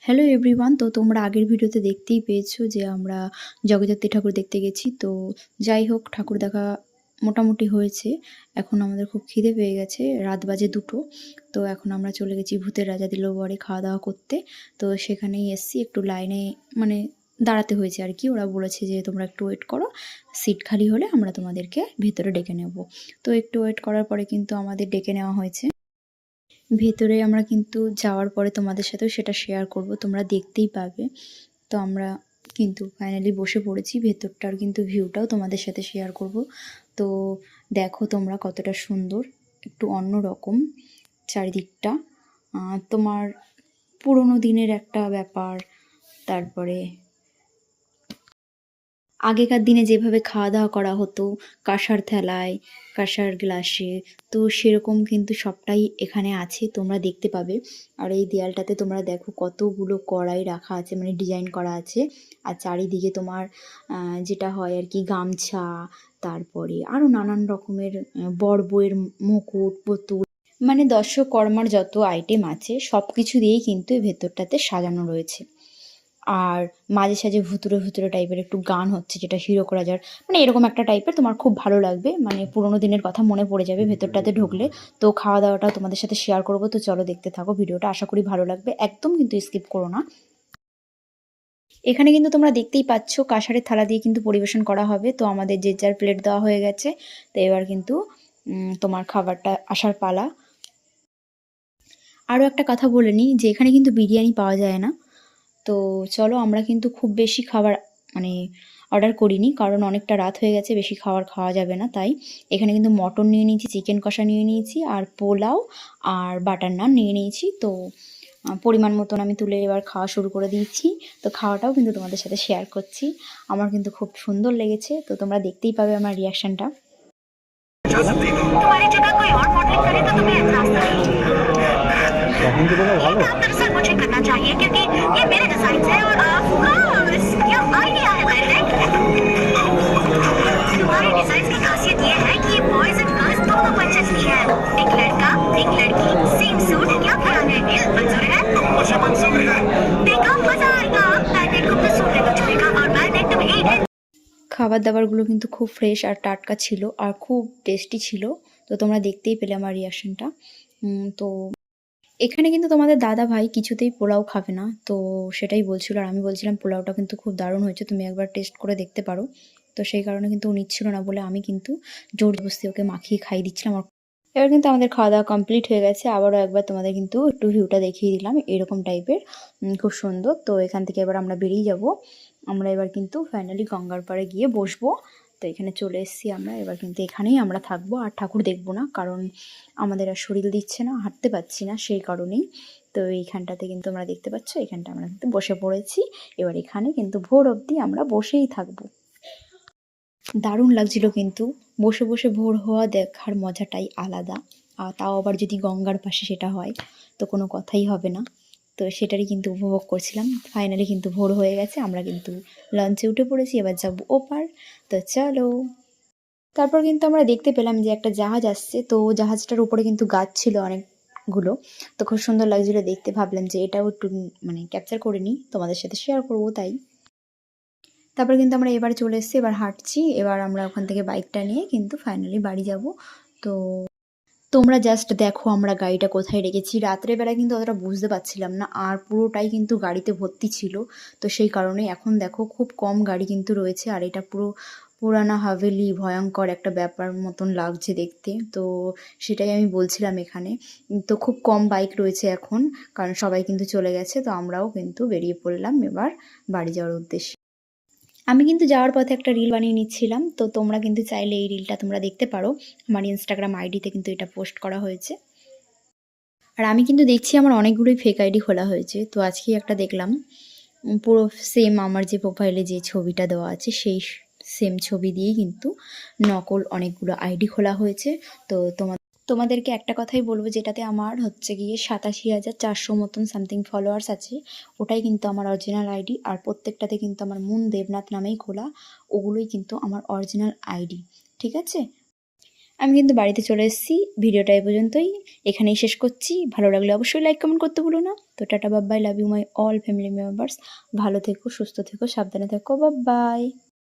Hello everyone. তো তোমরা আগের ভিডিওতে দেখতেই পেয়েছো যে আমরা জগদ্ধাত্রী ঠাকুর দেখতে গেছি। তো যাই হোক, ঠাকুর দেখা মোটামুটি হয়েছে। এখন আমাদের খুব খিদে পেয়ে গেছে, রাত বাজে 2টো। তো এখন আমরা চলে গেছি ভূতের রাজা দিল বরে খাওয়া দাওয়া করতে। তো সেখানেই এসছি, একটু লাইনে মানে দাঁড়াতে হয়েছে আর কি। ওরা বলেছে যে তোমরা একটু ওয়েট করো, সিট খালি হলে আমরা তোমাদেরকে ভেতরে ডেকে নেব। তো একটু ওয়েট করার পরে কিন্তু আমাদের ডেকে নেওয়া হয়েছে ভেতরে। আমরা কিন্তু যাওয়ার পরে তোমাদের সাথেও সেটা শেয়ার করব, তোমরা দেখতেই পাবে। তো আমরা কিন্তু ফাইনালি বসে পড়েছি, ভেতরটার কিন্তু ভিউটাও তোমাদের সাথে শেয়ার করব। তো দেখো তোমরা কতটা সুন্দর, একটু অন্য রকম চারিদিকটা। তোমার পুরোনো দিনের একটা ব্যাপার। তারপরে আগেকার দিনে যেভাবে খাওয়া দাওয়া করা হতো, কাঁসার থালায়, কাঁসার গ্লাসে, তো সেরকম কিন্তু সবটাই এখানে আছে, তোমরা দেখতে পাবে। আর এই দেয়ালটাতে তোমরা দেখো কতগুলো কড়াই রাখা আছে, মানে ডিজাইন করা আছে। আর চারিদিকে তোমার যেটা হয় আর কি, গামছা, তারপরে আরও নানান রকমের বড় বউয়ের মুকুট, পুতুল, মানে দর্শকর্মার যত আইটেম আছে সব কিছু দিয়েই কিন্তু এই ভেতরটাতে সাজানো রয়েছে। আর মাঝে সাঝে ভুতুড়ে ভুতুড়ে টাইপের একটু গান হচ্ছে, যেটা হিরক রাজার, মানে এরকম একটা টাইপের। তোমার খুব ভালো লাগবে, মানে পুরোনো দিনের কথা মনে পড়ে যাবে ভেতরটাতে ঢুকলে। তো খাওয়া দাওয়াটাও তোমাদের সাথে শেয়ার করবো। তো চলো দেখতে থাকো ভিডিওটা, আশা করি ভালো লাগবে, একদম কিন্তু স্কিপ করো না। এখানে কিন্তু তোমরা দেখতেই পাচ্ছ কাঁসারের থালা দিয়ে কিন্তু পরিবেশন করা হবে। তো আমাদের যে যার প্লেট দেওয়া হয়ে গেছে। তো এবার কিন্তু তোমার খাবারটা আসার পালা। আরও একটা কথা বলে নিই যে এখানে কিন্তু বিরিয়ানি পাওয়া যায় না। তো চলো, আমরা কিন্তু খুব বেশি খাবার মানে অর্ডার করিনি, কারণ অনেকটা রাত হয়ে গেছে, বেশি খাবার খাওয়া যাবে না। তাই এখানে কিন্তু মটন নিয়ে নিয়েছি, চিকেন কষা নিয়ে নিয়েছি, আর পোলাও আর বাটার নান নিয়ে নিয়েছি। তো পরিমাণ মতন আমি তুলে এবার খাওয়া শুরু করে দিয়েছি। তো খাওয়াটাও কিন্তু তোমাদের সাথে শেয়ার করছি। আমার কিন্তু খুব সুন্দর লেগেছে, তো তোমরা দেখতেই পাবে আমার রিয়াকশানটা। तुम्हारी जगह कोई और मॉडलिंग करे तो तुम्हें एहसास नहीं। ये काम दरअसल मुझे करना चाहिए क्योंकि ये मेरे डिजाइन है और ऑफ कोर्स ये आइडिया है मेरे। तुम्हारे डिजाइन की खासियत ये है कि ये बॉयज एंड गर्ल्स दोनों पर चलती है। एक लड़का एक लड़की सेम सूट, क्या ख्याल है? ये मंजूर है? मुझे मंजूर है। देखो मजा आएगा। मैंने तुमने सूट लेकर छुएगा और मैंने तुम्हें एक খাবার দাবারগুলো কিন্তু খুব ফ্রেশ আর টাটকা ছিল, আর খুব টেস্টি ছিল। তো তোমরা দেখতেই পেলে আমার রিয়াকশনটা। তো এখানে কিন্তু তোমাদের দাদা ভাই কিছুতেই পোলাও খাবে না, তো সেটাই বলছিল। আর আমি বলছিলাম পোলাওটা কিন্তু খুব দারুণ হয়েছে, তুমি একবার টেস্ট করে দেখতে পারো। তো সেই কারণে কিন্তু ও নিচ্ছিল না বলে আমি কিন্তু জোর জবরদস্তি ওকে মাখিয়ে খাইয়ে দিচ্ছিলাম। এবার কিন্তু আমাদের খাওয়া দাওয়া কমপ্লিট হয়ে গেছে। আবারও একবার তোমাদের কিন্তু একটু ভিউটা দেখিয়ে দিলাম, এরকম টাইপের খুব সুন্দর। তো এখান থেকে এবার আমরা বেরিয়ে যাব। আমরা এবার কিন্তু ফাইনালি গঙ্গার পাড়ে গিয়ে বসবো। তো এখানে চলে এসেছি আমরা, এবার কিন্তু এখানেই আমরা থাকবো, আর ঠাকুর দেখবো না, কারণ আমাদের আর শরীর দিচ্ছে না, হাঁটতে পারছি না, সেই কারণেই। তো এইখানটাতে কিন্তু আমরা দেখতে পাচ্ছ, এখানটা আমরা কিন্তু বসে পড়েছি। এবার এখানে কিন্তু ভোর অবধি আমরা বসেই থাকবো। দারুণ লাগছিল কিন্তু, বসে বসে ভোর হওয়া দেখার মজাটাই আলাদা। আর তাও আবার যদি গঙ্গার পাশে সেটা হয় তো কোনো কথাই হবে না। তো সেটারই কিন্তু উপভোগ করছিলাম। ফাইনালি কিন্তু ভোর হয়ে গেছে, আমরা কিন্তু লঞ্চে উঠে পড়েছি, এবার যাবো ওপার। তো চলো। তারপর কিন্তু আমরা দেখতে পেলাম যে একটা জাহাজ আসছে। তো জাহাজটার উপরে কিন্তু গাছ ছিল অনেকগুলো। তো খুব সুন্দর লাগছিলো দেখতে, ভাবলাম যে এটাও একটু মানে ক্যাপচার করে নিই, তোমাদের সাথে শেয়ার করবো তাই। তারপর কিন্তু আমরা এবারে চলে এসেছি, এবার হাঁটছি। এবার আমরা ওখান থেকে বাইকটা নিয়ে কিন্তু ফাইনালি বাড়ি যাব। তো তোমরা জাস্ট দেখো আমরা গাড়িটা কোথায় রেখেছি। রাত্রেবেলা কিন্তু অতটা বুঝতে পারছিলাম না, আর পুরোটাই কিন্তু গাড়িতে ভর্তি ছিল। তো সেই কারণে এখন দেখো খুব কম গাড়ি কিন্তু রয়েছে। আর এটা পুরো পুরানা হাভেলি, ভয়ঙ্কর একটা ব্যাপার মতন লাগছে দেখতে। তো সেটাই আমি বলছিলাম এখানে। তো খুব কম বাইক রয়েছে এখন, কারণ সবাই কিন্তু চলে গেছে। তো আমরাও কিন্তু বেরিয়ে পড়লাম এবার বাড়ি যাওয়ার উদ্দেশ্যে। আমি কিন্তু যাওয়ার পথে একটা রিল বানিয়ে নিচ্ছিলাম। তো তোমরা কিন্তু চাইলে এই রিলটা তোমরা দেখতে পারো, আমার ইনস্টাগ্রাম আইডিতে কিন্তু এটা পোস্ট করা হয়েছে। আর আমি কিন্তু দেখছি আমার অনেকগুলোই ফেক আইডি খোলা হয়েছে। তো আজকেই একটা দেখলাম, পুরো সেম আমার যে প্রোফাইলে যে ছবিটা দেওয়া আছে সেই সেম ছবি দিয়েই কিন্তু নকল অনেকগুলো আইডি খোলা হয়েছে। তো তোমাদেরকে একটা কথাই বলবো, যেটাতে আমার হচ্ছে গিয়ে 87,400 মতন সামথিং ফলোয়ার্স আছে, ওটাই কিন্তু আমার অরিজিনাল আইডি। আর প্রত্যেকটাতে কিন্তু আমার মুন দেবনাথ নামেই খোলা, ওগুলোই কিন্তু আমার অরিজিনাল আইডি, ঠিক আছে। আমি কিন্তু বাড়িতে চলে এসেছি। ভিডিওটা এই পর্যন্তই, এখানেই শেষ করছি। ভালো লাগলে অবশ্যই লাইক কমেন্ট করতে ভুলো না। তো tata bye bye, love you my all family members. ভালো থেকো, সুস্থ থেকো, সাবধানে থেকো, বাই।